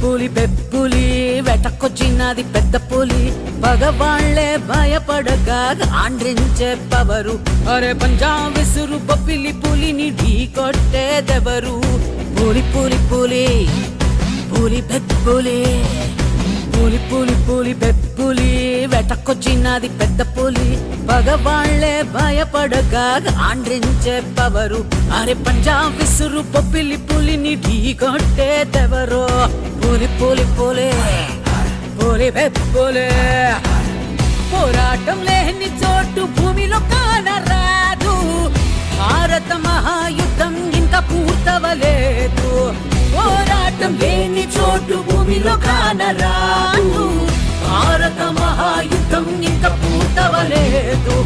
పులి పెప్పులి వెటకొచ్చినది పెద్ద పులి పగవాళ్లే భయపడగా ఆండ్రించే పవరు అరే పంజాబ్ విసురు బొప్పిలి పులిని ఢీ కొట్టేదెవరు పులి పులి పులి పులి పెప్పులి పులి పులి పులి పెప్పులి వెటకొచ్చినది పెద్ద పులి పగవాళ్లే భయపడగా ఆండ్రించే పవరు అరే పంజాబ్ విసురు బొప్పిలి పులిని ఢీ కొట్టేదెవరు పులి పులి పులి పులి పెప్పులి పోరాటం లేని చోటు భూమిలో కానరాదు భారత మహాయుద్ధం ఇంకా పూర్తవలేదు పోరాటం లేని చోటు భూమిలో కానరాదు భారత మహాయుద్ధం ఇంకా పూర్తవలేదు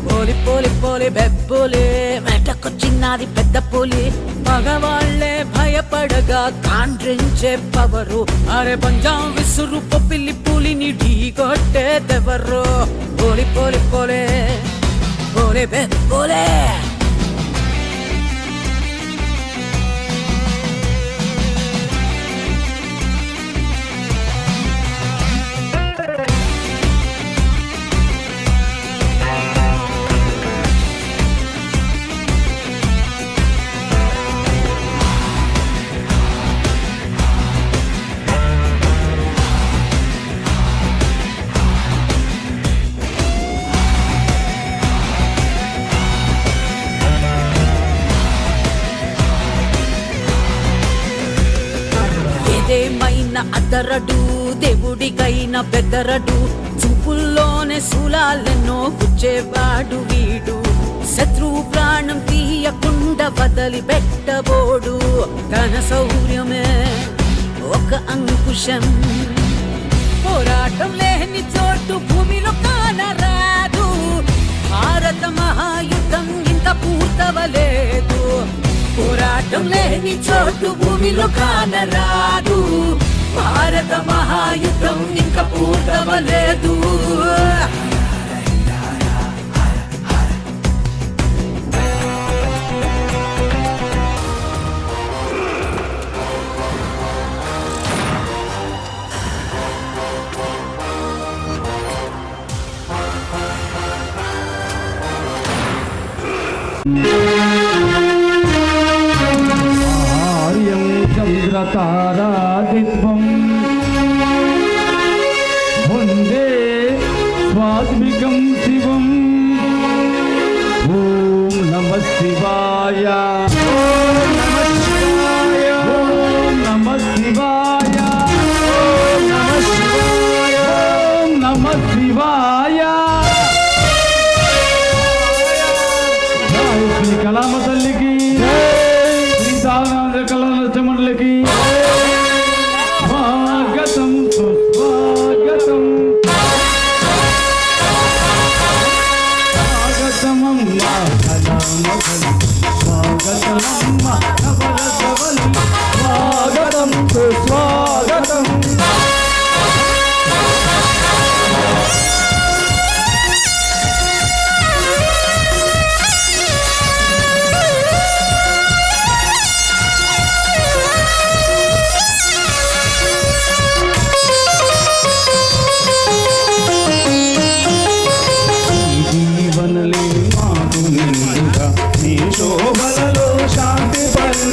పోలి పోలి పోలి బెబ్బులి వెటకొచ్చినది పెద్ద పులి మగవాళ్లే భయపడగా కాండ్రించే పవరు అరే పంజాబ్ విసురు బొప్పిలి పులిని ఢీ కొట్టేదెవరు పోలి పోలి పోలి పోలి బెబ్బులి ఏమైనా అదరడు దేవుడికైనా బెదరడు చూపుల్లోనే శూలాలెన్నో గుచ్చేవాడు వీడు శత్రువు ప్రాణం తీయకుండా వదిలి పెట్టబోడు తన శౌర్యమే ఒక అంకుశం పోరాటం లేని చోటు భూమిలో కానరాదు భారత మహాయుద్ధం ఇంకా పూర్తవలేదు పోరాటం లేని చోటు భూమిలో కానరాదు భారత మహాయుద్ధం ఇంకా పూర్తవలేదు చంద్రతారాదిత్వం వందే స్వాత్మికం శివం ఓం నమః శివాయ ఓం నమః శివాయ ఓం నమః శివాయ ఓం నమః శివాయ ఓం నమః శివాయ శ్రీ కళామ తల్లికి శ్రీ సాధన కళా నృత్య మండలికి నవరసమమ్మ నవరసవల్లి స్వాగతం సుస్వాగతం శోభలలో శాంతి పండుగ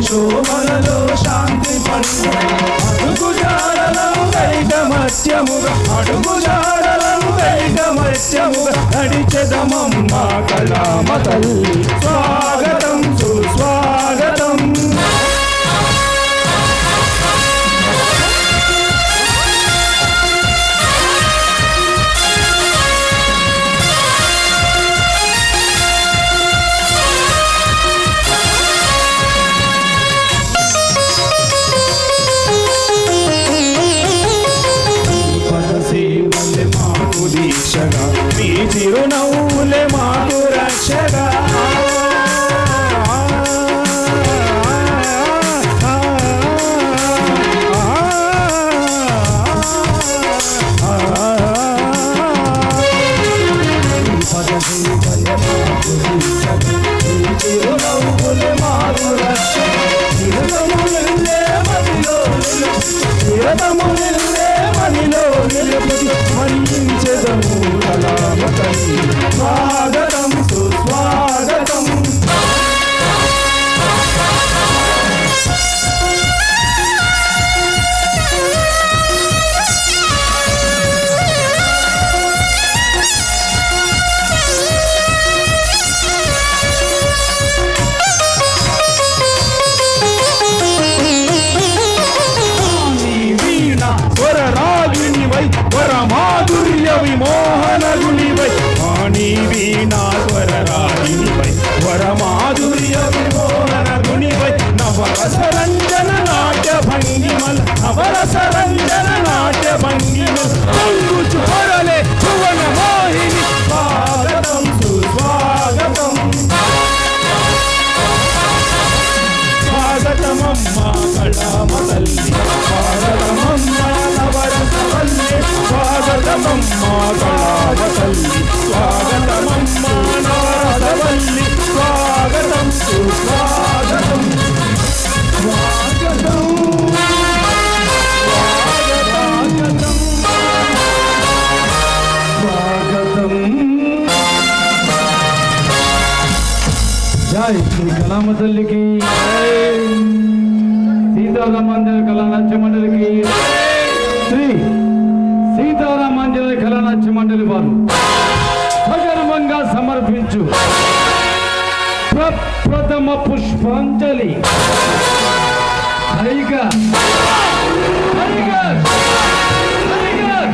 శోభలలో శాంతి పండుగ అడుగు జాడలను ఐకమత్యముగా అడుగు జాడలను ఐకమత్యముగా నడిచెదమమ్మ కళామ తల్లి స్వాగతం సుస్వాగతం దీక్షగా మీ చిరునవ్వులే మాకు రక్షగా చిరునవ్వులే మాకు రక్షగా చిరునవ్వులే మదిలో చిరతములే మదిలో నిలుపుది మరించెదము కళామ తల్లి స్వాగతం సుస్వాగతం వరమాధుర్య విమోహన గుణివై వాణి వీణా స్వరరాగినివై వరమాధుర్య విమోహన గుణివై నవరసరంజన నాట్య భంగిమల నవరసరంజన నాట్య భంగిమల రంగుచు పొరలే భువన మోహిని స్వాగతం సుస్వాగతం స్వాగతమమ్మ కళామ తల్లి స్వాగతమమ్మ నవరసవల్లి స్వాగతమమ్మ కళామ తల్లి స్వాగతమమ్మ నవరసవల్లి స్వాగతం సుస్వాగతం స్వాగతం స్వాగతం స్వాగతం జై శ్రీ కళామ తల్లికి సీతారామాంజనేయ కళానాట్య మండలికి శ్రీ సీతారామాంజనేయ కళానాట్య మండలి వారు సగర్వంగా సమర్పించు ప్రప్రథమ పుష్పాంజలి tiger tiger tiger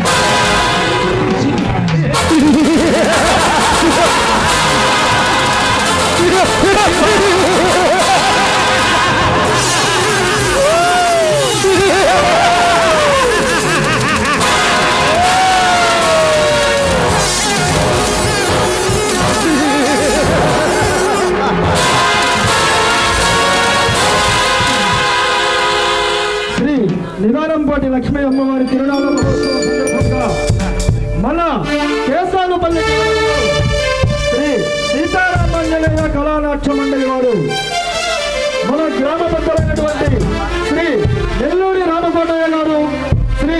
Shri Nidanampati Lakshmi అమ్మవారి తిరునాళ్ళ మహోత్సవం సందర్భంగా మన కేశానుపల్లి శ్రీ సీతారామాంజనేయ కళానాట్య మండలి వారు మన గ్రామ పెద్దలైనటువంటి శ్రీ నెల్లూరి రామకోటయ్య గారు, శ్రీ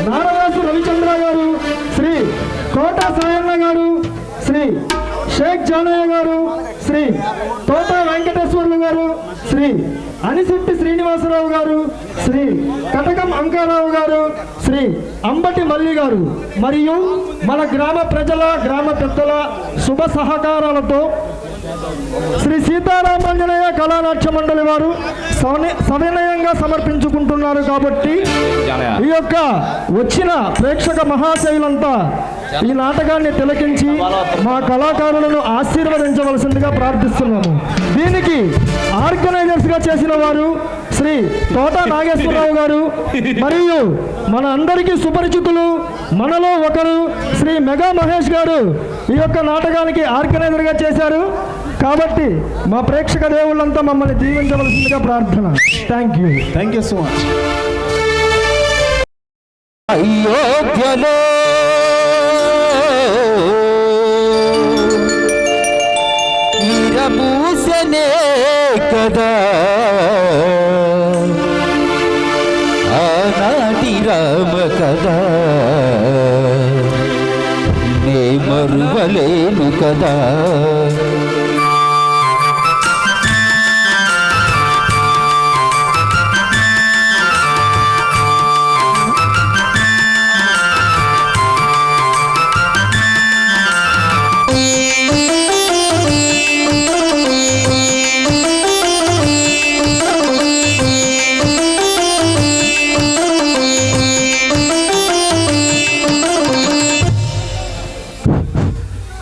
నారదాసు రవిచంద్ర గారు, శ్రీ కోట సాయన్న గారు, శ్రీ షేక్ జానయ్య గారు, శ్రీ తోట వెంకటేశ్వర్లు గారు, శ్రీ అనిశెట్టి శ్రీనివాసరావు గారు, శ్రీ కటకం అంకారావు గారు, శ్రీ అంబటి మల్లి గారు మరియు మన గ్రామ ప్రజల గ్రామ పెద్దల శుభ సహకారాలతో శ్రీ సీతారామాంజనేయ కళానాట్య మండలి వారు సవినయంగా సమర్పించుకుంటున్నారు కాబట్టి ఈ యొక్క వచ్చిన ప్రేక్షక మహాశయులంతా ఈ నాటకాన్ని తిలకించి మా కళాకారులను ఆశీర్వదించవలసిందిగా ప్రార్థిస్తున్నాము. దీనికి ఆర్గనైజర్స్ గా చేసిన వారు శ్రీ తోట నాగేశ్వరరావు గారు మరియు మన అందరికీ సుపరిచితులు మనలో ఒకరు శ్రీ మెగా మహేష్ గారు ఈ యొక్క నాటకానికి ఆర్గనైజర్ గా చేశారు. కాబట్టి మా ప్రేక్షక దేవుళ్ళంతా మమ్మల్ని దీవించవలసిందిగా ప్రార్థన. Thank you so much. అయోధ్యలో వీరభూషణే కదా ఆనాటి రామ కదా నే మరువలేను కదా.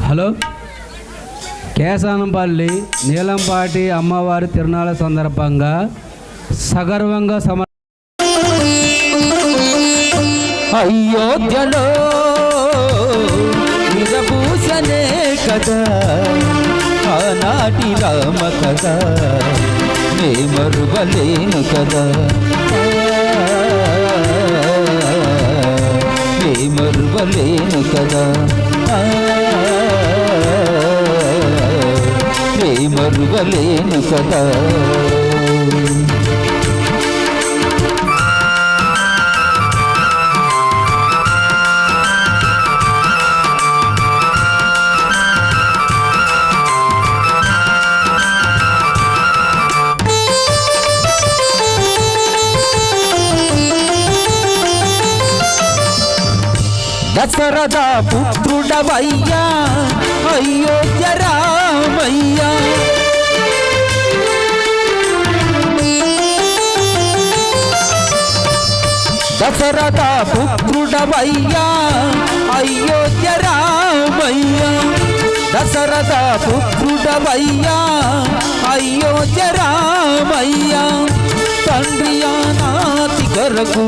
హలో, కేసానంపల్లి నీలంపాటి అమ్మవారి తిరునాళ్ళ సందర్భంగా సగర్వంగా అయోధ్యలో వీరభూషణే కదా ఆనాటి రామ కదా నే మరువలేను కదా నే మరువలేను కదా నే మరువలేను కదా. దశరథ పుత్రుడవయ్యా అయోధ్య రామయ్యా దశరథ పుత్రుడవయ్యా అయోధ్య రామయ్యా దశరథ పుత్రుడవయ్యా అయోధ్య రామయ్యా తండ్రి అనాతి కొరకు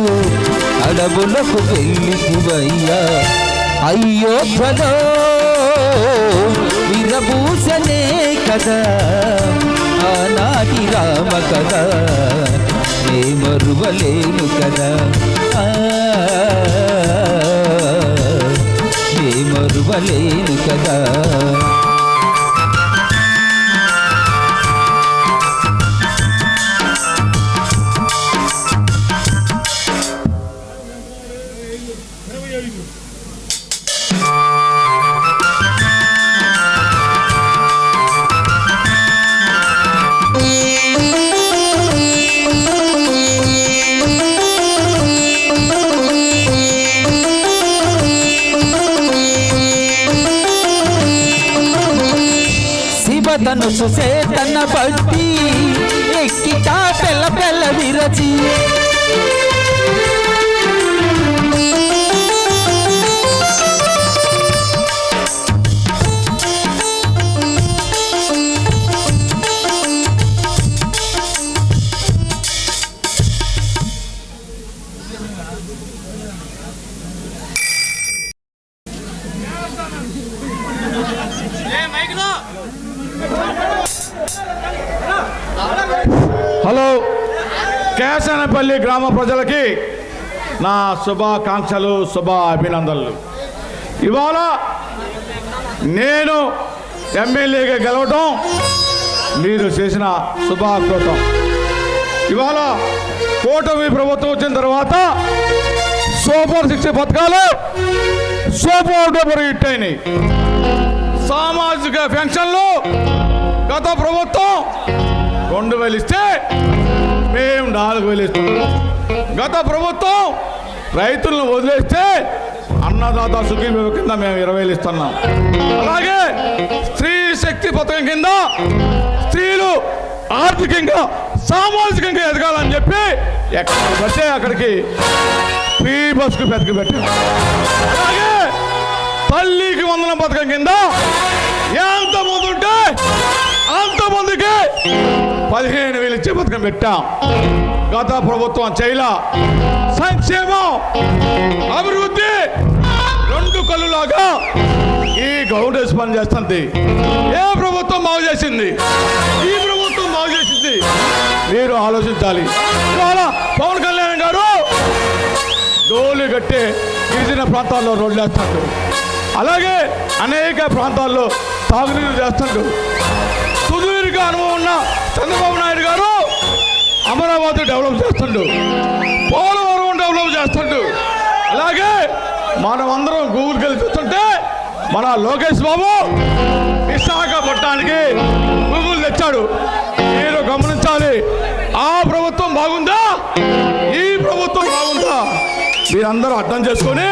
అడవులకు వెళ్ళివయ్యా అయోధ్యలో వీరభూషణే కదా ఆనాటి రామ కదా నే మరువలేను కదా నే మరువలేను కదా. ధనుసు సేతన బట్టి ఎక్కిటా పెళ్ళ పెళ్ళ విరచి హలో, కేసానపల్లి గ్రామ ప్రజలకి నా శుభాకాంక్షలు, అభినందనలు. ఇవాళ నేను ఎమ్మెల్యేగా గెలవటం మీరు చేసిన శుభాకృతం. ఇవాళ కూటమి ప్రభుత్వం వచ్చిన తర్వాత సూపర్ 60 పథకాలు సూపర్ డూపర్ హిట్ అయినాయి. సామాజిక పెన్షన్లు గత ప్రభుత్వం 2000 ఇస్తే మేము 4000 ఇస్తున్నాం. గత ప్రభుత్వం రైతులను వదిలేస్తే అన్నదాత సుఖీభవ కింద మేము 20,000 ఇస్తున్నాం. అలాగే స్త్రీ శక్తి శక్తి పథకం కింద స్త్రీలు ఆర్థికంగా సామాజికంగా ఎదగాలని చెప్పి ఎక్కడ పడితే అక్కడికి ఫ్రీ బస్కు పెద్దకి పెట్టారు. అలాగే తల్లికి వందనం పథకం కింద ఎంతమంది ఉంటే అంతమందికి 15,000 ఇచ్చే పథకం పెట్టాం. గత ప్రభుత్వం చైలా సంక్షేమం అభివృద్ధి రెండు కళ్ళులాగా ఈ గవర్నమెంట్ పని చేస్తుంది. ఏ ప్రభుత్వం బాగు చేసింది? ఈ ప్రభుత్వం బాగు చేసింది. మీరు ఆలోచించాలి. ఇవాళ పవన్ కళ్యాణ్ గారు డోలు కట్టి గిరిజన ప్రాంతాల్లో రోడ్లు వేస్తాడు. అలాగే అనేక ప్రాంతాల్లో తాగునీరు చేస్తాడు. సుదీర్ఘ అనుభవం ఉన్న చంద్రబాబు నాయుడు గారు అమరావతి డెవలప్ చేస్తాడు, పోలవరం డెవలప్ చేస్తాడు. అలాగే మనం అందరం గూగుల్కి వెళ్ళి చూస్తుంటే మన లోకేష్ బాబు విశాఖపట్నానికి గూగుల్ తెచ్చాడు. మీరు గమనించాలి. ఆ ప్రభుత్వం బాగుందా, ఈ ప్రభుత్వం బాగుందా, మీరందరూ అర్థం చేసుకొని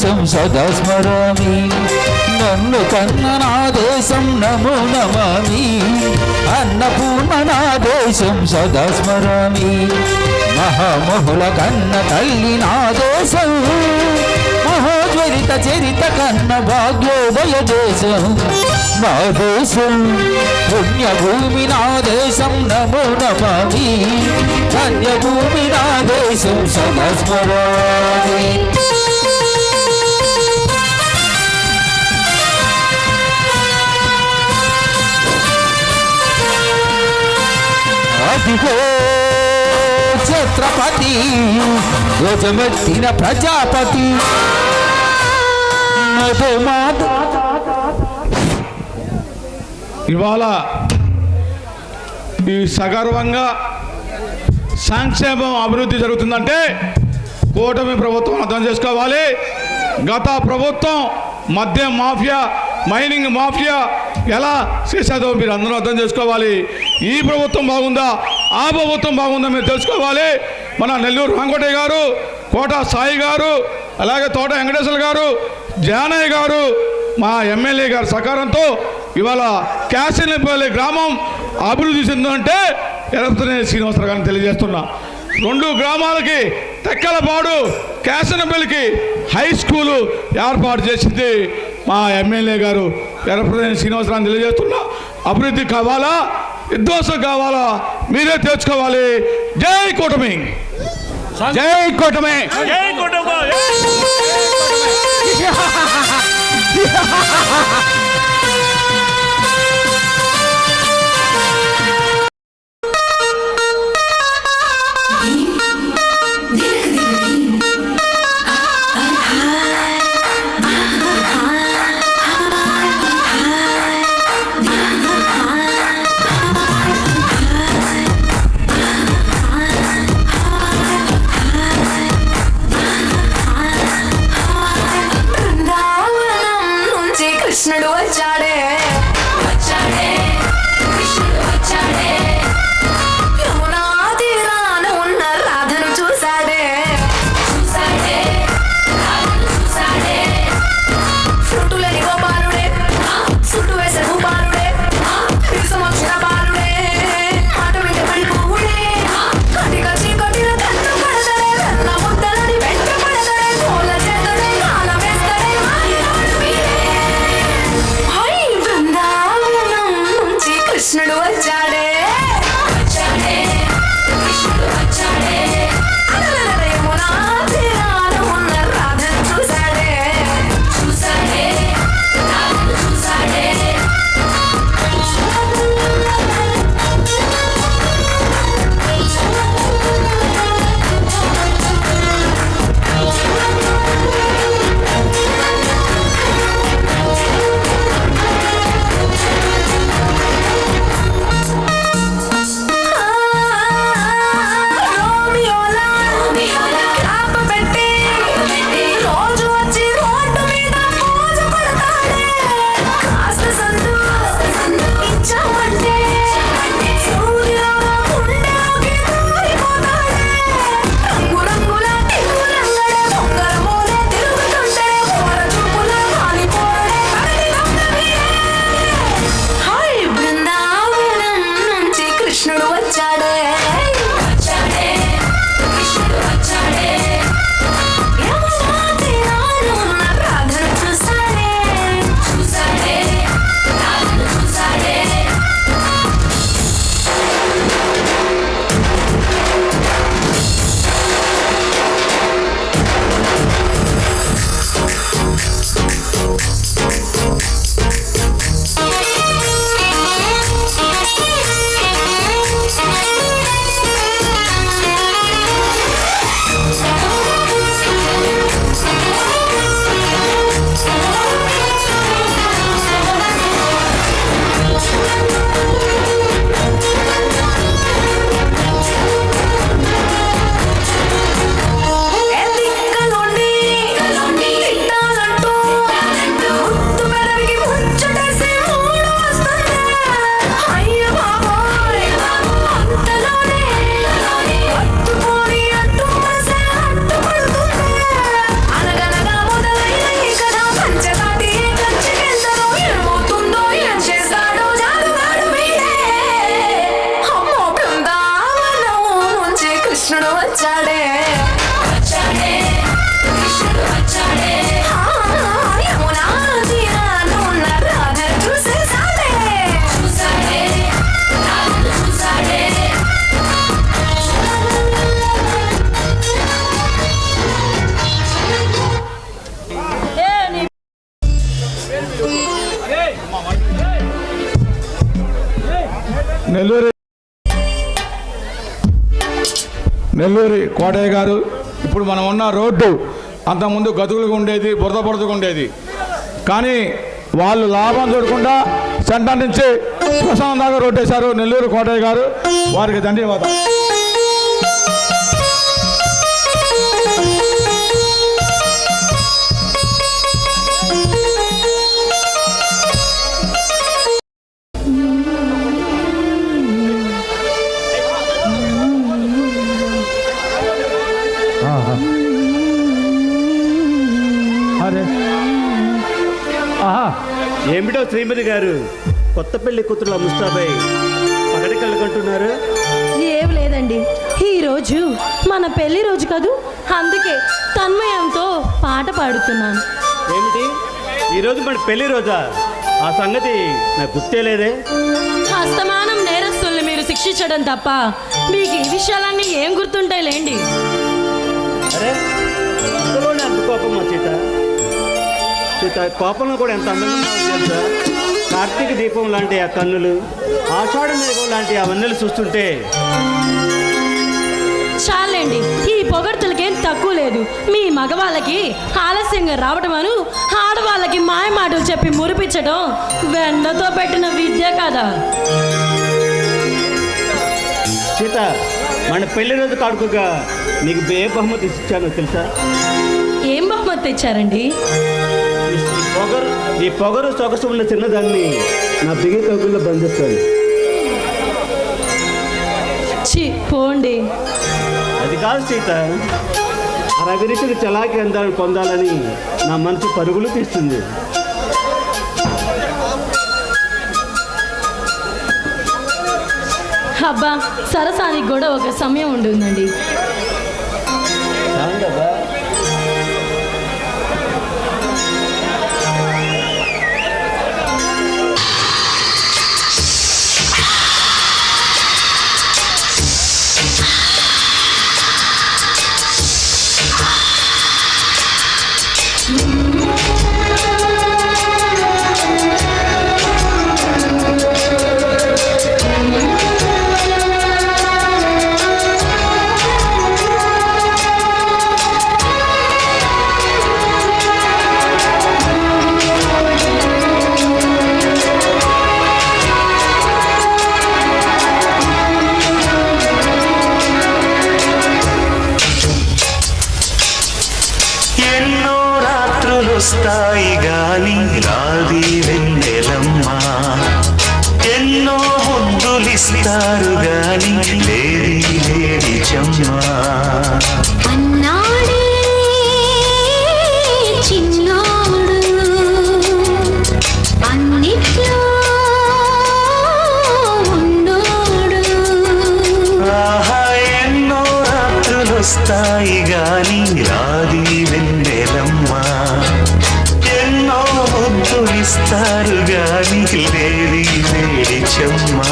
దేశం సదా స్మరామి నన్ను కన్న నా దేశం నమో నమామి అన్నపూర్ణ నా దేశం సదా స్మరామి మహామహుల కన్న తల్లి నా దేశం మహోజ్వలిత చరిత కన్న భాగ్యోదయ దేశం నా దేశం పుణ్యభూమి నా దేశం నమో నమామి ధన్యభూమి నా దేశం సదా స్మరామి అదిగో ఛత్రపతి యజమతిన ప్రజాపతి మధుమాత ఇవాళ ఈ సగర్వంగా సంక్షేమం అభివృద్ధి జరుగుతుందంటే కూటమి ప్రభుత్వం అర్థం చేసుకోవాలి. గత ప్రభుత్వం మద్యం మాఫియా, మైనింగ్ మాఫియా ఎలా చేసేదో మీరు అందరూ అర్థం చేసుకోవాలి. ఈ ప్రభుత్వం బాగుందా, ఆ ప్రభుత్వం బాగుందా మీరు తెలుసుకోవాలి. మన నెల్లూరు రాంకోటయ్య గారు, కోట సాయి గారు, అలాగే తోట వెంకటేశ్వర గారు, జానయ్య గారు, మా ఎమ్మెల్యే గారి సహకారంతో ఇవాళ క్యాసినపల్లి గ్రామం అభివృద్ధి చెందంటే ఎరపతినేని శ్రీనివాసరావు గారిని తెలియజేస్తున్నా. 2 గ్రామాలకి తెక్కలపాడు, క్యాసినపల్లికి హై స్కూలు ఏర్పాటు చేసింది మా ఎమ్మెల్యే గారు ఎరపతినేని శ్రీనివాసరావు తెలియజేస్తున్నా. అభివృద్ధి కావాలా, విధ్వంసం కావాలా మీరే తెచ్చుకోవాలి. జై కూటమి, జై కూటమి, జై కూటమి. కృష్ణుడు వచ్చాడే వచ్చాడే కృష్ణుడు వచ్చాడే యమునా తీరాన ఉన్న రాధను చూసాడే చూసాడే రాధను చూసాడే చుట్టులేని గోపాలుడే చుట్టు వేసే భూపాలుడే విషం వచ్చిన బాలుడే మాట వెంట పడిపోవుడే కటిక చీకటిలో కన్ను పడదడే వెన్న ముద్దలని వెంట పడదడే కోల చేతడే కాల వేస్తడే మాయనాడు వీడే నెల్లూరి కోటయ్య గారు. ఇప్పుడు మనం ఉన్న రోడ్డు అంతకుముందు గతుకులుగా ఉండేది, బురదగా ఉండేది. కానీ వాళ్ళు లాభం చూడకుండా సెంటర్ నుంచి శ్మశానం దాకా రోడ్డు వేశారు నెల్లూరు కోటయ్య గారు. వారికి ధన్యవాదాలు. ఏమిటో శ్రీమతి గారు, కొత్త పెళ్లి కూతురుల ముస్తాబాయ్ పగటి కళ్ళకంటున్నారు? ఏం లేదండి, ఈరోజు మన పెళ్లి రోజు కదూ, అందుకే తన్మయంతో పాట పాడుతున్నాను. ఏమిటి ఈరోజు మన పెళ్లి రోజా? ఆ సంగతి నాకు గుర్తే లేదే. అస్తమానం నేరస్తుల్ని మీరు శిక్షించడం తప్ప మీకు ఈ విషయాలన్నీ ఏం గుర్తుంటాయి లేండి. అరే ఇంతలోనే అంత కోపం మా సీత. కోపంలో కూడా ఎంత అందంగా ఉన్నావో తెలుసా? కార్తీక దీపం లాంటి ఆ కన్నులు, ఆషాఢ మేఘం లాంటి ఆ వన్నెలు చూస్తుంటే. చాలండి, ఈ పొగడ్తలకేం తక్కువ లేదు. మీ మగవాళ్ళకి ఆలస్యంగా రావటమను, ఆడవాళ్ళకి మాయ మాటలు చెప్పి మురిపించడం వెన్నతో పెట్టిన విద్య కదా. సీత, మన పెళ్లి రోజు కాడుకుగా నీకు ఏ బహుమతి ఇచ్చానో తెలుసా? ఏం బహుమతి తెచ్చారండి? ఈ పొగరు సొగసు ఉన్న చిన్నదాన్ని నా బిగి కబుల్లో బంధిస్తాను. పోండి. అది కాదు సీత, అరవిరిసికి చలాకి అందాలను పొందాలని నా మనసు పరుగులు తీస్తుంది. అబ్బా, సరసానికి కూడా ఒక సమయం ఉంటుందండి. వస్తాయి గాని రాది వెన్నెలమ్మా, ఎన్నో ముద్దులిస్తారు గాని లేది లేడి చెమ్మా. అన్నాడే చిన్నోడు అన్నిట్లో ఉన్నోడు. ఆహా, ఎన్నో రాత్రులొస్తాయి గాని రాది వెన్నెలమ్మా, ఎన్నో ముద్దులిస్తారు గాని లేడి లేడి చెమ్మా.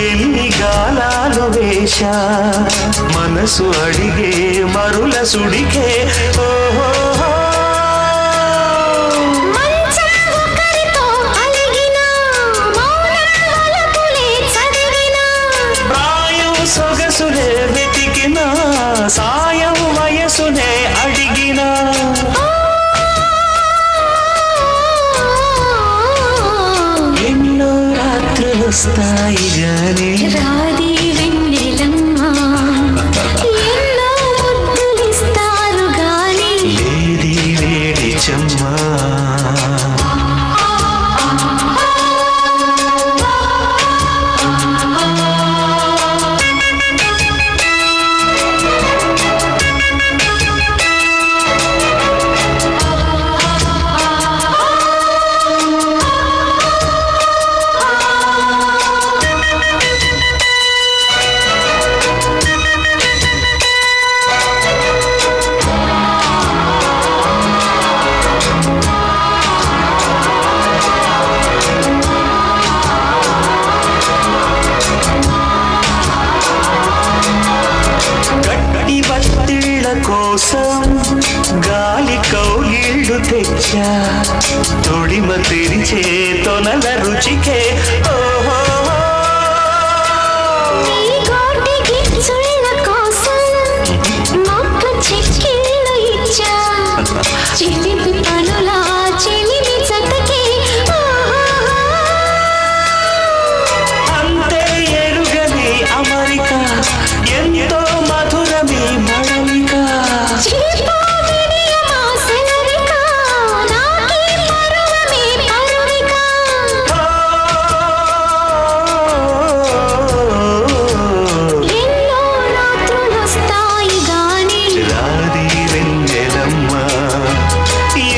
ఎన్ని గాలాలు వేశా మనసు అడిగే మరుల సుడికే. ఓహో, ప్రాయం సొగసునే వెతికినా, సాయం వయసునే అడిగినా. ఎన్నో రాత్రులొస్తాయి గాని రాది వెన్నెలమ్మా, ఎన్నో ముద్దులిస్తారు తెచ్చా తొడిమ తెరిచే తొనల రుచికే ఓహో నీ కోటికి చుళ్ళ కోసం మొక్క చెక్కిళ్ళు ఇచ్చా చిలిపి పనులా చెలిమి జతకి అంతే ఎరుగని అమరిక ఎంతో మధురమి మడలిక రాది వెన్నెలమ్మ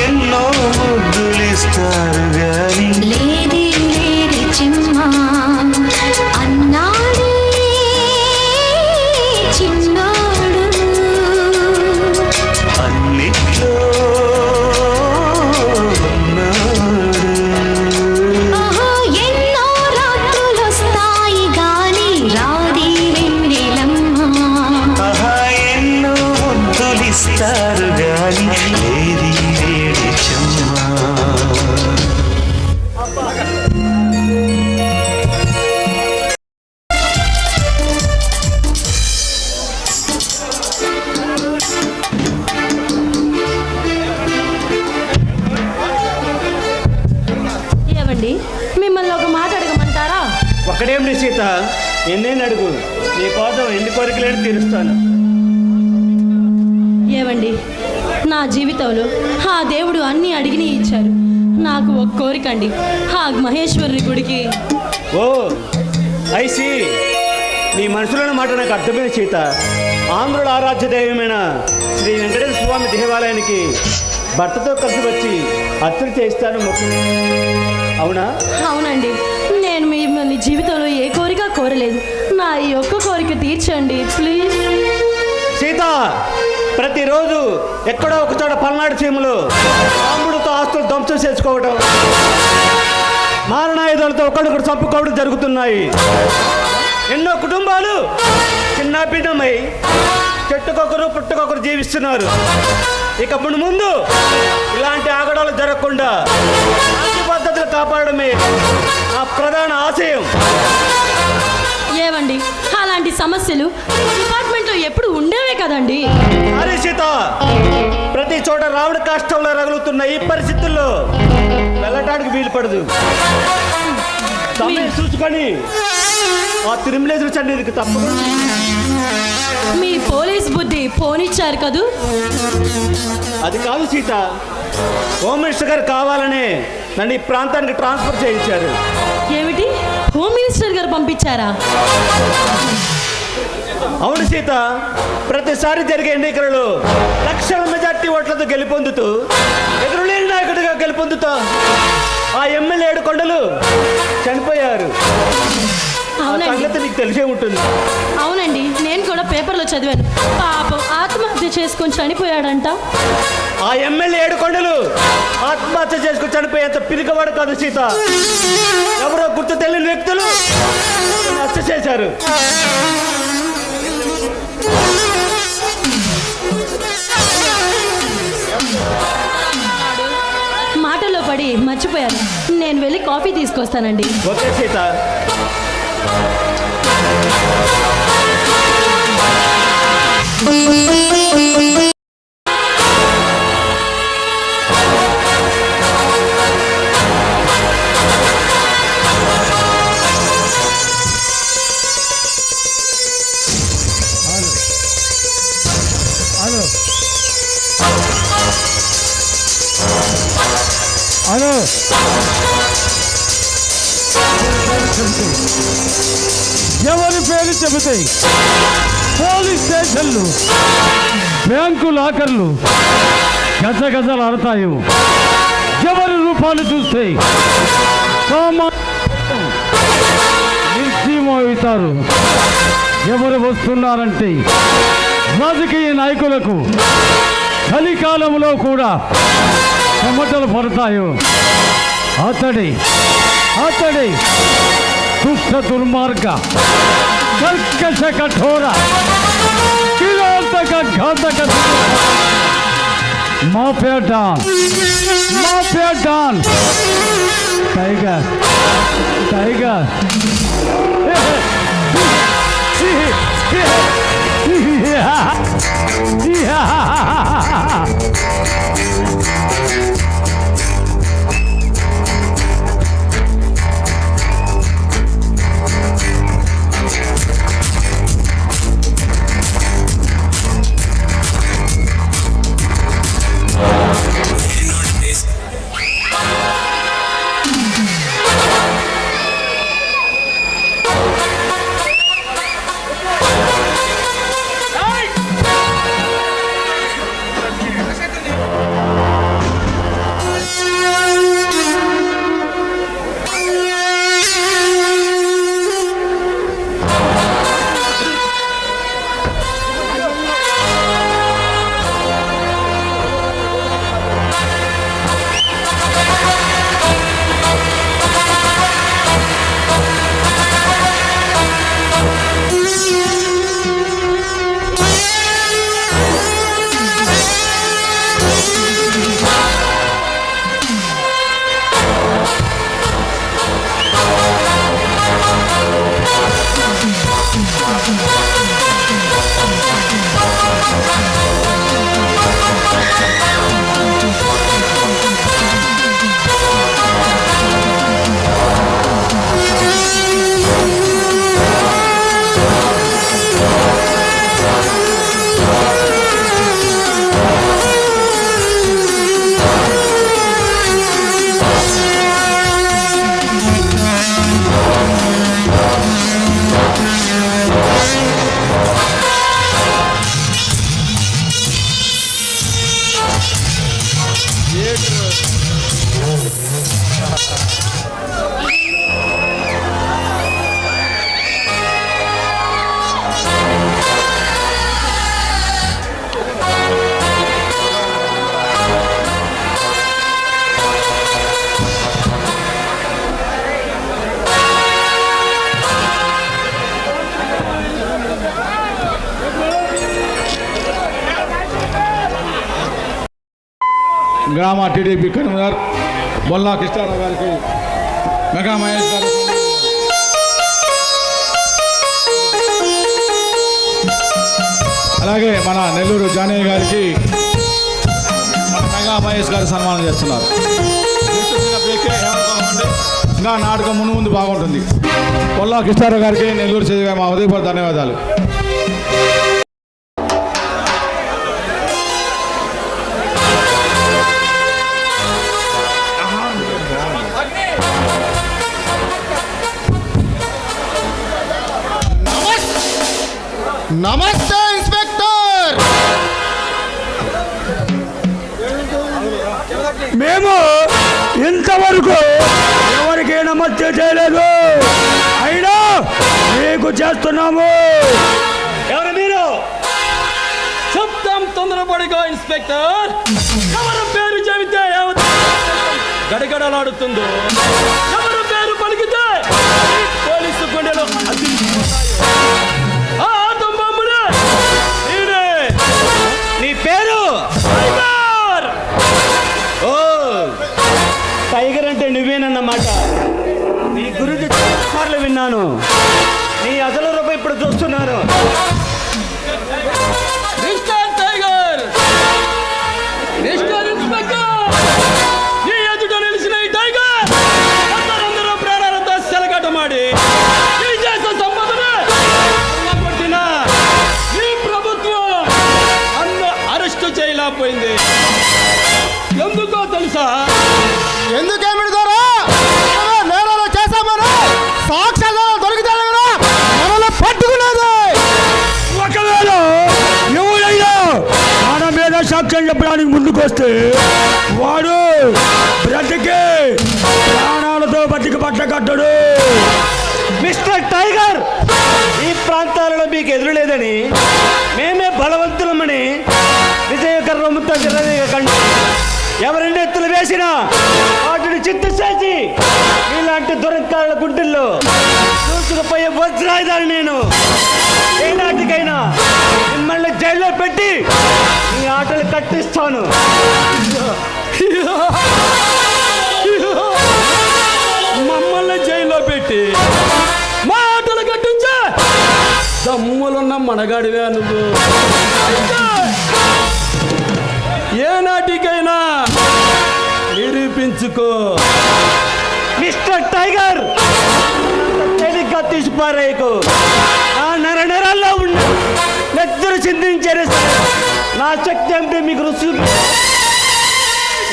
ఎన్నో ముద్దులిస్తారు గాని లేది లేడి చిమ్మా అన్నాడే చిన్నాడు అన్నిట్లో ఆహా, ఎన్నో రాత్రులొస్తాయి గాని రాది వెన్నెలమ్మ ఆహా ఎన్నో ముద్దులిస్తారు గాని ఏది వేడి చెమ్మా ఏమండి, మిమ్మల్ని ఒక మాట అడగమంటారా? ఒక్కడేమిటి సీత, ఎన్నేని అడుగు, నీ కోసం ఎన్ని కోరికలేని తీరుస్తాను. ఏమండి, నా జీవితంలో ఆ దేవుడు అన్నీ అడిగిని ఇచ్చారు. నాకు ఒక కోరికండి, ఆ మహేశ్వరుని గుడికి. ఓ ఐసి, నీ మనసులోని మాట నాకు అర్థమైన సీత. ఆంధ్రుల ఆరాధ్య దైవమైన శ్రీ వెంకటేశ్వర స్వామి దేవాలయానికి భర్తతో కలిసి వచ్చి అర్చన చేయిస్తాను మొక్కు. అవునా? అవునండి, నేను మిమ్మల్ని జీవితంలో ఏ కోరిక కోరలేదు. నా ఈ ఒక్క కోరిక తీర్చండి ప్లీజ్. సీత, ప్రతిరోజు ఎక్కడో ఒక చోట పల్నాడు సీమలు రాముడితో ఆస్తులు ధ్వంసం చేసుకోవడం, మారణాయుధాలతో ఒకడొకడు చంపుకోవడం జరుగుతున్నాయి. ఎన్నో కుటుంబాలు చిన్నాభిన్నమై చెట్టుకొకరు పుట్టుకొకరు జీవిస్తున్నారు. ఇక ముందు ఇలాంటి ఆగడాలు జరగకుండా శాంతి పద్ధతులు కాపాడమే నా ప్రధాన ఆశయం. ఏవండి, అలాంటి సమస్యలు డిపార్ట్మెంట్లో ఎప్పుడు ఉండేవే కదండి. అరే సీత, ప్రతి చోట రావణ కాష్టంలో రగులుతున్న ఈ పరిస్థితుల్లో వెళ్ళటానికి వీలు పడదు. సమయం చూసుకొని ఆ తిరుమలేశ్వర సన్నిధికి తప్పదు. మీ పోలీస్ బుద్ధి పోనిచ్చారు కదూ. అది కాదు సీత, హోమ్ మినిస్టర్ గారు కావాలనే నన్ను ఈ ప్రాంతానికి ట్రాన్స్ఫర్ చేయించారు. ఏమిటి, హోమ్ మినిస్టర్ గారు పంపించారా? అవును సీత, ప్రతిసారి జరిగే ఎన్నికలలో లక్షల మెజార్టీ ఓట్లతో గెలుపొందుతూ ఎదురులేని నాయకుడిగా గెలుపొందుతా ఆ ఎమ్మెల్యే 7 కొండలు చనిపోయారు. ఆ అవునండి, సంగతి నీకు తెలిసే ఉంటుంది. అవునండి, నేను కూడా పేపర్లో చదివాను. పాపం ఆత్మహత్య చేసుకొని చనిపోయాడంట. ఆ ఎమ్మెల్యే 7 కొండలు ఆత్మహత్య చేసుకుని చనిపోయేంత పిరికవాడు కాదు సీత. ఎవరో గుర్తు తెలియని వ్యక్తులు హత్య చేశారు. మాటల్లో పడి మర్చిపోయాను. నేను వెళ్ళి కాఫీ తీసుకొస్తానండి. ఓకే సీత. హలో, ఎవరి పేరు చెబుతాయి? పోలీస్ స్టేషన్లు, బ్యాంకు లాకర్లు గజగజలు ఆడతాయి. ఎవరి రూపాలు చూస్తే నిర్జీవమవుతారు. ఎవరు వస్తున్నారంటే రాజకీయ నాయకులకు కలికాలంలో కూడా చెమటలు పడతాయో అతడి దుష్ట దుర్మార్గ కర్కశ కఠోర కిరాతక ఘాతక మాఫియా డాన్ టైగర్ గ్రామ టీడీపీ కన్వీనర్ బొల్లా కృష్ణారావు గారికి మెగా మహేష్ గారు, అలాగే మన నెల్లూరు జానయ్య గారికి మన మెగా మహేష్ గారు సన్మానం చేస్తున్నారు. ఇంకా నాటకం ముందు బాగుంటుంది. బొల్లా కృష్ణారావు గారికి నెల్లూరు చదివే మా ఉదయపూర్ ధన్యవాదాలు. నమస్తే ఇన్స్పెక్టర్. మేము ఇంతవరకు ఎవరికి నమస్తే చేయలేదు, అయినా మీకు చేస్తున్నాము. ఎవరు మీరు? చెప్తాం తొందరపడిగా ఇన్స్పెక్టర్. ఎవరి పేరు చెబితే గడగడలాడుతుందో, ఎవరి పేరు పలికితే పోలీసు గుండెలో నీ పేరు టైగర్. ఓ, టైగర్ అంటే నువ్వేనన్నమాట. నీ గురించి చాలాసార్లు విన్నాను. నీ అసలు రూపాయి ఇప్పుడు చూస్తున్నాను. మిస్టర్ టైగర్, మిస్టర్ ఇన్స్పెక్టర్, ఈ ఎదుట నిలిచిన ఈ టైగర్ అందరూ ప్రాణాలతో సెలగటమాడి ఈ దేశ సంపదను కొట్టిన ఈ ప్రభుత్వం అరెస్టు చేయలేకపోయింది. ఎందుకో తెలుసా? ఎందుకేమిడతారా? నేరాలు చేశామని సాక్ష్యాలు దొరికితే మనల్ని పట్టుకునేది. ఒకవేళ ఎవరైనా మన మీద సాక్ష్యం చెప్పడానికి ముందుకొస్తే వాడు బ్రతికి ప్రాణాలతో బతికి పట్టకట్టడు. మిస్టర్ టైగర్, ఈ ప్రాంతాలలో మీకు ఎదురులేదని, మేమే బలవంతులమని విజయకర రొమ్ముతో కండి ఎవరిని ఎత్తులు వేసినా వాటిని చిత్తు చేసి ఇలాంటి దురంకారుల గుండెల్లో చూసుకుపోయే వజ్రాయుధాన్ని నేను ఏనాటికైనా మిమ్మల్ని జైల్లో పెట్టి నీ ఆటలు కట్టిస్తాను. మమ్మల్ని జైల్లో పెట్టి మా ఆటలు కట్టించా దమ్ములున్న మనగాడివే నువ్వు. ఏ నాటికైనా నిరూపించుకో. మిస్టర్ టైగర్, తేలిగ్గా తీసిపారేయకు. నా నరాల్లో ఉన్న నెత్తరు చిందించారు. నా శక్తి అంటే మీకు రుచి.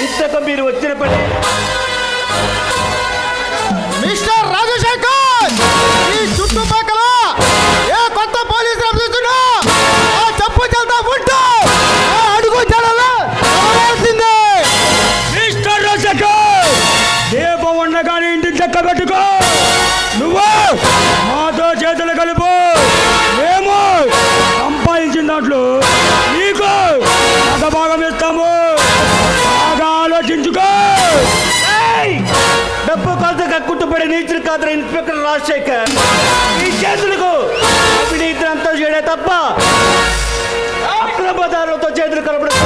ఇంతకు మీరు వచ్చిన పని. మిస్టర్ రాజశేఖర్, ఈ చుట్టుపక్కల ఏ కొత్త పోలీసు ఆఫీసున్నా ఆ చెప్పు చెల్తా ఉంటూ ఆ అడుగు జడలో నడవాల్సిందే. మిస్టర్ రాజశేఖర్, దీపం ఉండగానే ఇంటికి చెక్క పెట్టుకో. నువ్వు మాతో చేతులు కలుపు. మేము సంపాదించిన దాంట్లో నీకు ఒక భాగం ఇస్తాము. బాగా ఆలోచించుకో. డబ్బు కొలత కక్కుట్టుపడి నీచులు కాదు ఇన్స్పెక్టర్ రాజశేఖర్. ఈ చేతులకు అవినీతి అంతా చేయడే తప్ప అక్రమదారులతో చేతులు కలపడం.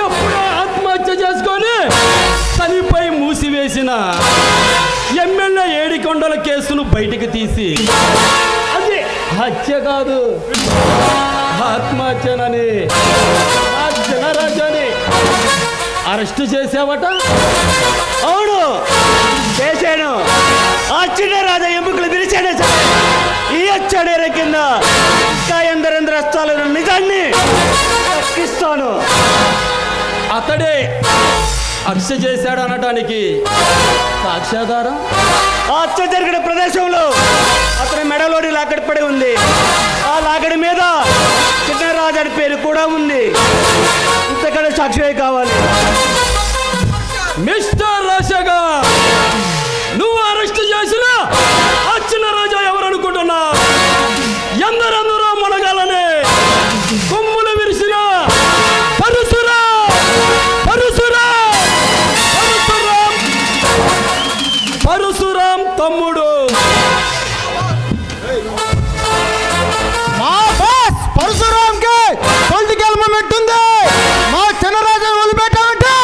ఎప్పుడో ఆత్మహత్య చేసుకొని తనిపై మూసివేసిన ఎమ్మెల్యే ఏడికొండల కేసును బయటికి తీసి అది హత్య కాదు ఆత్మహత్యనని ఆ చినరాజాని అరెస్ట్ చేసావట. అవును, చేశాను. ఆ చిన్న రాజా ఎముకలు పిలిచాడే సార్. ఈ అచ్చడేర కింద ఇంకా ఎందరెందరు వస్తాలను నిజాన్ని తక్కిస్తాను. అతడే హత్య చేశాడు అనటానికి సాక్ష్యాధారం ఆ హత్య జరిగిన ప్రదేశంలో అతని మెడలోని లాకడి పడి ఉంది. ఆ లాకడి మీద చిన్నరాజు అని పేరు కూడా ఉంది. ఇంతకన్నా సాక్షి కావాలి. మిస్టర్ రాజశేఖర్, నువ్వు అరెస్ట్ చేసిన ఆ చిన్న రాజా ఎవరు అనుకుంటున్నా? ఎందరెందరో మనగాలని కొమ్ములు విరిసిన పరశురాం తమ్ముడు. మా బాస్ పరశురాంకి పొలిటికల్ మూమెంట్ ఉంది. మా చిన్నరాజు వదిలిపెట్టామంటే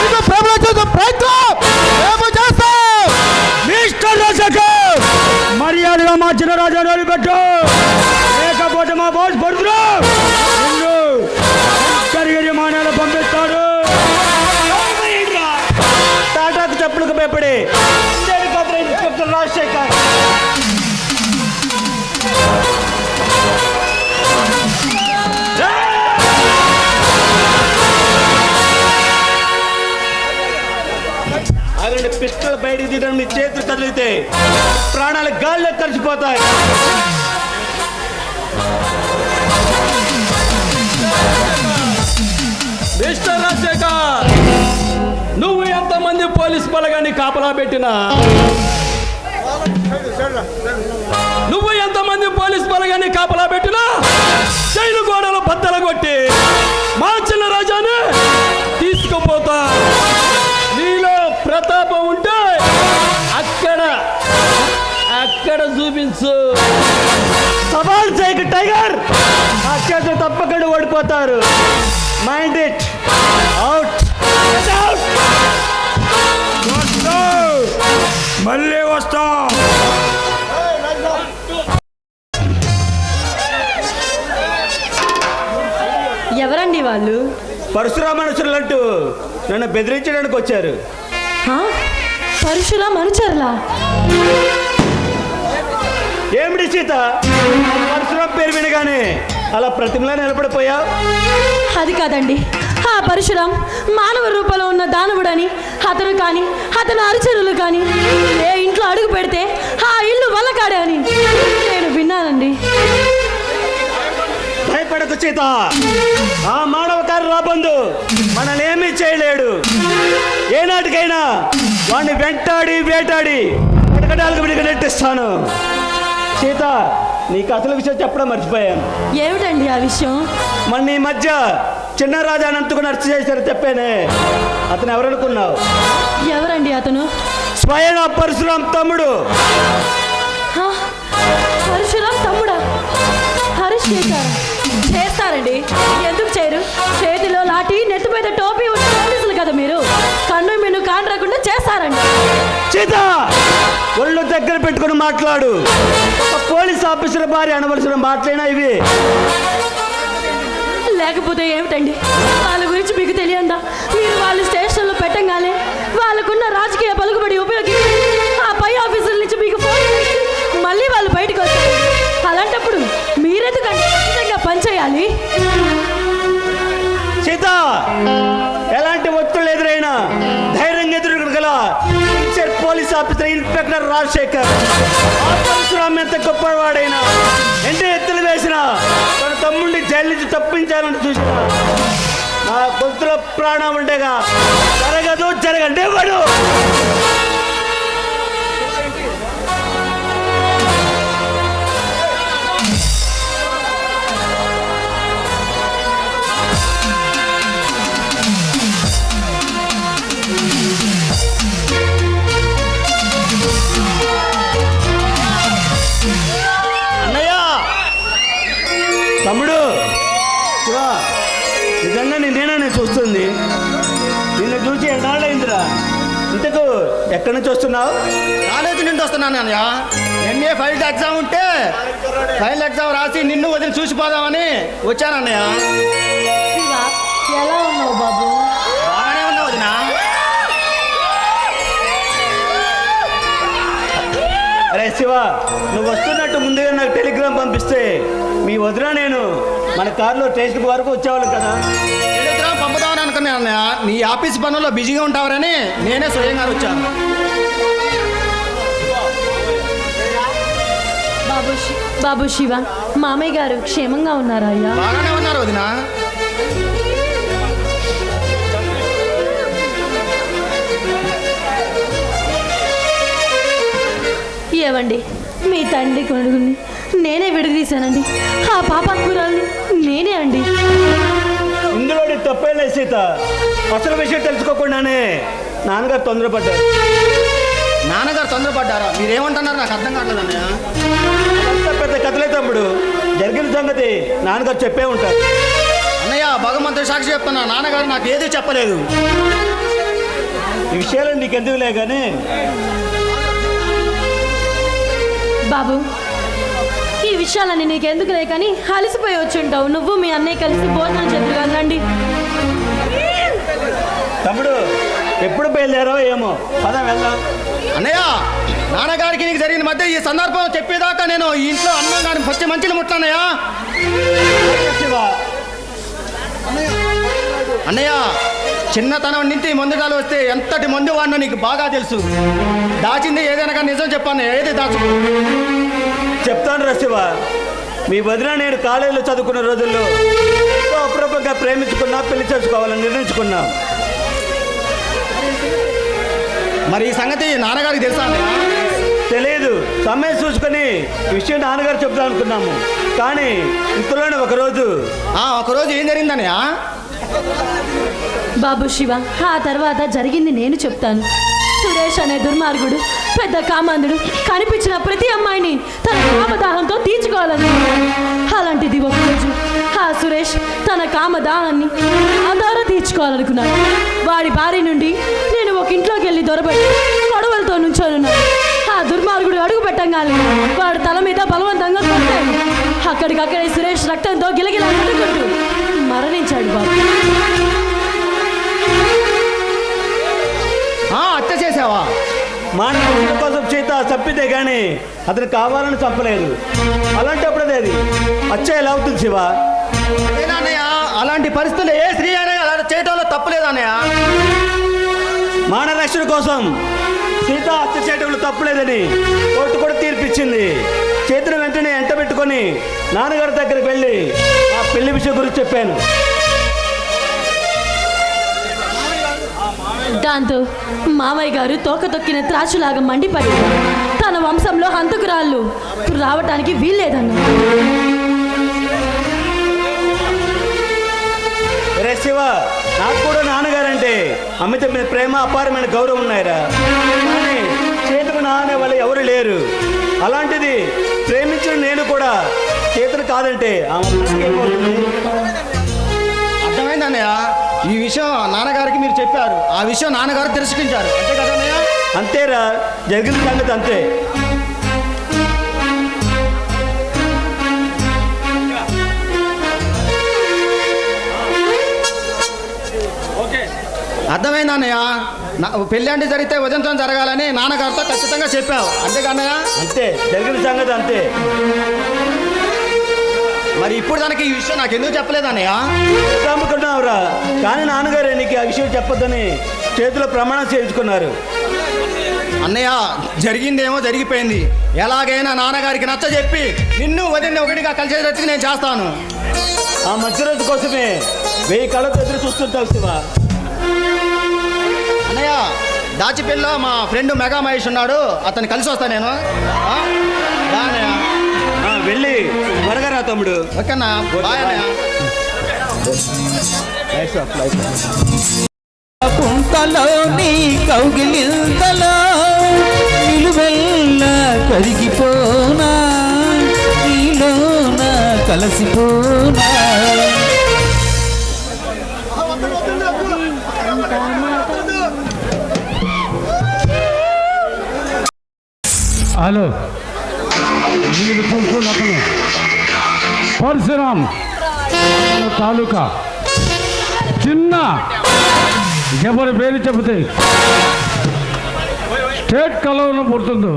ఇది ప్రభుత్వ ప్రయత్నం మేము చేస్తాం. మిస్టర్ రాజశేఖర్, మర్యాదగా మా చిన్న రాజా వదిలిపెట్టు, లేకపోతే మా బాస్ పరశురాం కరిగిరి మానాలు పంపిస్తాడు. టాటాకు చెప్పులకు భయపడి ఇన్స్పెక్టర్ రాజశేఖర్. అలాంటి పిస్టల్ బయటికి తీయడం మీ చేతులు కదిలితే ప్రాణాలు గాల్లో కలిసిపోతాయి. మిస్టర్ రాజశేఖర్, నువ్వు ఎంతమంది పోలీస్ బలగాన్ని కాపలా పెట్టినా, జైలు గోడలు బద్దలు కొట్టి మా చిన్న రాజాని తీసుకుపోతా. నీలో ప్రతాపం ఉంటే అక్కడ చూపించు. సవాల్ చేయక టైగర్. ఆ చేతులు తప్పకుండా ఓడిపోతారు. Mind it. అవుట్. మళ్ళీ వస్తాం. ఎవరండి వాళ్ళు? పరశురామ అనుచరులంటూ నన్ను బెదిరించడానికి వచ్చారు. పరశురామ అనుచరులా? ఏమిటి సీత, పరశురాం పేరు వినగానే అలా ప్రతిమలా నిలబడిపోయావు? అది కాదండి, ఆ పరశురాం మానవ రూపంలో ఉన్న దానవుడని, అతను కానీ అతని అనుచరులు కానీ ఏ ఇంట్లో అడుగు పెడితే ఆ ఇల్లు వల్లకాడే అని నేను విన్నానండి. భయపడకు సీత, ఆ మానవకారు రాబందు మనల్ని ఏమీ చేయలేడు. ఏనాటికైనా వాడిని వెంటాడి వేటాడి వెతకడానికి విడిగా నెట్టిస్తాను. సీత, నీకు అసలు విషయం చెప్పడం మర్చిపోయాను. ఏమిటండి ఆ విషయం? మన ఈ మధ్య చిన్న రాజాని అంతుకుని అరెస్ట్ చేశారు చెప్పానే. అతను ఎవరనుకున్నావు? ఎవరండి అతను? స్వయం పరశురాం తమ్ముడు. హా? పరశురాం తమ్ముడా? అరెస్ట్ చేశారా? చేస్తారండి, ఎందుకు చేయరు? చేతిలో లాఠీ, నెత్తి మీద టోపీ ఉన్న పోలీసులు కదా మీరు. కన్ను మిన్ను కానరాకుండా చేస్తారండి. సీత, ఒళ్ళు దగ్గర పెట్టుకుని మాట్లాడు. ఒక పోలీస్ ఆఫీసర్ భార్య అనవలసిన మాటలైనా ఇవి? లేకపోతే ఏమిటండి, వాళ్ళ గురించి మీకు తెలియందా? మీరు వాళ్ళు స్టేషన్లో పెట్టంగానే వాళ్ళకున్న రాజకీయ పలుకుబడి ఉపయోగించి ఆ పై ఆఫీసుల నుంచి మీకు ఫోన్ చేసి మళ్ళీ వాళ్ళు బయటకు వస్తారు. అలాంటప్పుడు మీరెందుకంటే ఖచ్చితంగా పనిచేయాలి. సీత, ఎలాంటి ఒత్తిళ్ళు ఎదురైనా ధైర్యంగా ఎదురుగల పోలీస్ ఆఫీసర్ ఇన్స్పెక్టర్ రాజశేఖర్. ఆ పరశురాం ఎంత గొప్పవాడైనా, ఎంత ఎత్తులు వేసినా, తన తమ్ముడిని జైలు నుంచి తప్పించాలని చూసిన నా గొంతులో ప్రాణం ఉండేగా జరగండి వాడు. తమ్ముడు శివా, నిజంగా నేనే చూస్తుంది. నిన్ను చూసి ఎన్నాళ్ళైందిరా? ఇంతకు ఎక్కడి నుంచి వస్తున్నావు? కాలేజీ నుండి వస్తున్నాను అన్నయ్య. ఎంఏ ఫైనల్ ఎగ్జామ్ ఉంటే ఫైనల్ ఎగ్జామ్ రాసి నిన్ను వదిలి చూసిపోదామని వచ్చాను అన్నయ్య. శివ, ఎలా ఉన్నావు బాబు? బాగానే ఉన్నావు వదినా. అరే శివ, నువ్వు వస్తున్నట్టు ముందుగా నాకు టెలిగ్రామ్ పంపిస్తే మీ వదిన నేను మన కారులో స్టేషన్ వరకు వచ్చేవాళ్ళం కదా. టెలిగ్రామ్ పంపుదామని అనుకున్నాను అన్నయ్య. నీ ఆఫీస్ పనుల్లో బిజీగా ఉంటావరని నేనే స్వయంగా వచ్చాను. బాబు శివ, మామయ్య గారు క్షేమంగా ఉన్నారా అయ్యా? బాగానే ఉన్నారు వదినా. ఏవండి, మీ తండ్రి కొడుకుని నేనే విడదీశానండి. ఆ పాపాత్మురాల్ని నేనే అండి. ఇందులో తప్పేలే సీత. అసలు విషయం తెలుసుకోకుండానే నాన్నగారు తొందరపడ్డారు. నాన్నగారు తొందరపడ్డారా? మీరేమంటున్నారు నాకు అర్థం కావట్లేదు అన్నయ్య. అంత పెద్ద కథలే తమ్ముడు, జరిగిన సంగతి నాన్నగారు చెప్పే ఉంటారు. అన్నయ్య, భగవంతుడి సాక్షి చెప్తున్నా, నాన్నగారు నాకు ఏది చెప్పలేదు. ఈ విషయాలు నీకెందుకులే కానీ బాబు, ఈ విషయాలన్నీ నీకెందుకులే కానీ అలసిపోయి వచ్చి ఉంటావు. నువ్వు మీ అన్నయ్య కలిసి భోజనం చేద్దరు కదండి. తమ్ముడు, ఎప్పుడు బయలుదేరో ఏమో, పద వెళ్దాం. అన్నయ్య, నాన్నగారికి నీకు జరిగిన మధ్య ఈ సందర్భం చెప్పేదాకా నేను ఈ ఇంట్లో అన్నం కానీ పచ్చి మంచిని ముట్టానయ్యా. అన్నయ్య, చిన్నతనం నుంచి మందుగాలు వస్తే ఎంతటి మందు వాడినో నీకు బాగా తెలుసు. దాచింది ఏదైనా కానీ నిజం చెప్పాను, ఏది దాచు. చెప్తాను రా శివ. మీ వదిన నేను కాలేజీలో చదువుకున్న రోజుల్లో అప్రూపంగా ప్రేమించుకున్నా, పెళ్లి చేసుకోవాలని నిర్ణయించుకున్నా. మరి ఈ సంగతి నాన్నగారికి తెలుసా అన్నయ్య? తెలియదు. సమయం చూసుకొని ఈ విషయం నాన్నగారు చెప్తాం అనుకున్నాము. కానీ ఇంతలోనే ఒకరోజు ఏం జరిగిందన్నయ్య? బాబు శివ, ఆ తర్వాత జరిగింది నేను చెప్తాను. సురేష్ అనే దుర్మార్గుడు, పెద్ద కామాంధుడు, కనిపించిన ప్రతి అమ్మాయిని తన కామదాహంతో తీర్చుకోవాలని. అలాంటిది ఒకరోజు ఆ సురేష్ తన కామదాహాన్ని ఆధార తీర్చుకోవాలనుకున్నాడు. వాడి భార్య నుండి నేను ఒక ఇంట్లోకి వెళ్ళి దొరబట్టి గొడవలతో నుంచోనున్నాను. ఆ దుర్మార్గుడు అడుగు పెట్టంగానే వాడు తల మీద బలవంతంగా కొట్టాడు. అక్కడికక్కడే సురేష్ రక్తంతో గిలగిలా కొట్టుకుంటూ మరణించాడు బాబు. హత్య చేసావా? మానవ కోసం చేత చంపితే కానీ అతను కావాలని చంపలేదు. అలాంటప్పుడు అది హత్య ఎలా అవుతుంది శివ? అన్నయ్య, అలాంటి పరిస్థితులు ఏ స్త్రీ అయినా అలా చేయడంలో తప్పులేదు అన్నయ్య. మానవ రక్షణ కోసం సీత హత్య చేయడంలో తప్పులేదని కోర్టు కూడా తీర్పిచ్చింది. చేతిని వెంటనే ఎంట పెట్టుకొని నాన్నగారి దగ్గరికి వెళ్ళి ఆ పెళ్లి విషయం గురించి చెప్పాను. దాంతో మామయ్య గారు తోక తొక్కిన త్రాచులాగా మండిపడి తన వంశంలో హంతకురాళ్ళు రావటానికి వీల్లేదన్నారు. శివ, నాకు కూడా నాన్నగారంటే అమితమైన ప్రేమ, అపారమైన గౌరవం ఉన్నాయిరా. కానీ చేతులు నానే వాళ్ళు ఎవరు లేరు. అలాంటిది ప్రేమించిన నేను కూడా చేతులు కాదంటే అర్థమైంది అన్నయ్య. ఈ విషయం నాన్నగారికి మీరు చెప్పారు, ఆ విషయం నాన్నగారు తిరస్కరించారు, అంతే కదా అన్నయ్య? అంతేరా, జరిగిన సంగతి అంతే. అర్థమైంది అన్నయ్య. పెళ్ళి అంటే జరిగితే ఉదయంతో జరగాలని నాన్నగారితో ఖచ్చితంగా చెప్పావు, అంతే కన్నయ్య? అంతే, జరిగిన సంగతి అంతే. మరి ఇప్పుడు దానికి ఈ విషయం నాకు ఎందుకు చెప్పలేదు అన్నయ్య? నమ్ముకున్నావురా, కానీ నాన్నగారే నీకు ఆ విషయం చెప్పొద్దని చేతిలో ప్రమాణం చేయించుకున్నారు. అన్నయ్య, జరిగిందేమో జరిగిపోయింది. ఎలాగైనా నాన్నగారికి నచ్చ చెప్పి నిన్ను వదిన ఒకటిగా కలిసేటట్టుగా నేను చేస్తాను. ఆ మధ్య రోజు కోసమే 1000 కళ్ళతో ఎదురు చూస్తుంటావు శివ. అన్నయ్య, దాచిపల్లిలో మా ఫ్రెండ్ మెగా మహేష్ ఉన్నాడు, అతన్ని కలిసి వస్తాను నేను. రా అన్నయ్య. వెళ్ళి త్వరగా రా తమ్ముడు. ఓకేనా, బాయ్ అన్నయ్య. పుంతలో నీ కౌగిలింతలో నిలువెల్ల కరిగిపోనా, నీలోన కలసిపోనా. హలో, మీరు చూస్తున్న అతను పరశురామ్ తాలూకా చిన్న ఎవరి పేరు చెబితే స్టేట్ కలవలో పుడుతుందో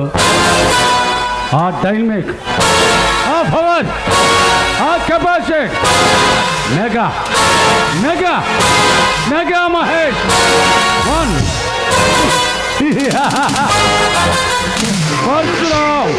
ఆ డైనమిక్, ఆ పవర్, ఆ capacity mega mega mega Mahesh one Parasuram.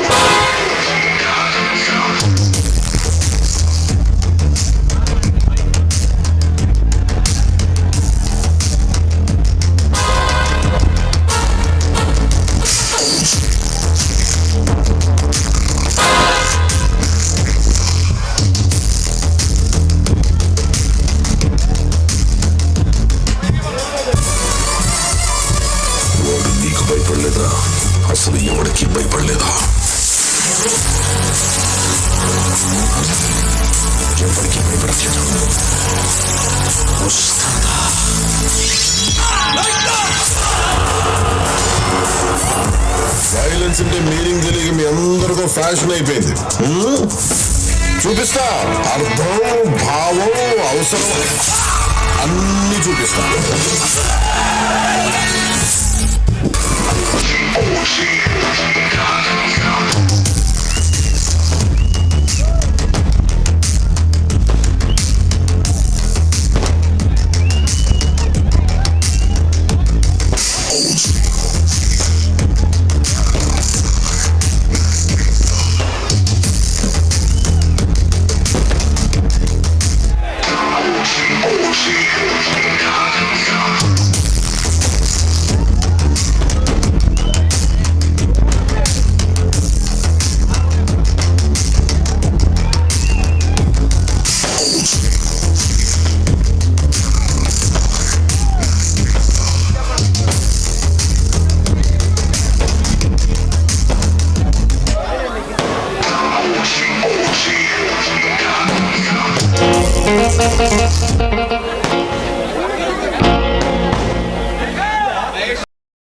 నీకు భయపడలేదా? అసలు ఎవరికి భయపడలేదా? ఎవరికి భయపడలేదు. వైలెన్స్ అంటే మీనింగ్ తెలియక మీ అందరికీ ఫ్యాషన్ అయిపోయింది. చూపిస్తా, అర్థం, భావం, అవసరం అన్నీ చూపిస్తా.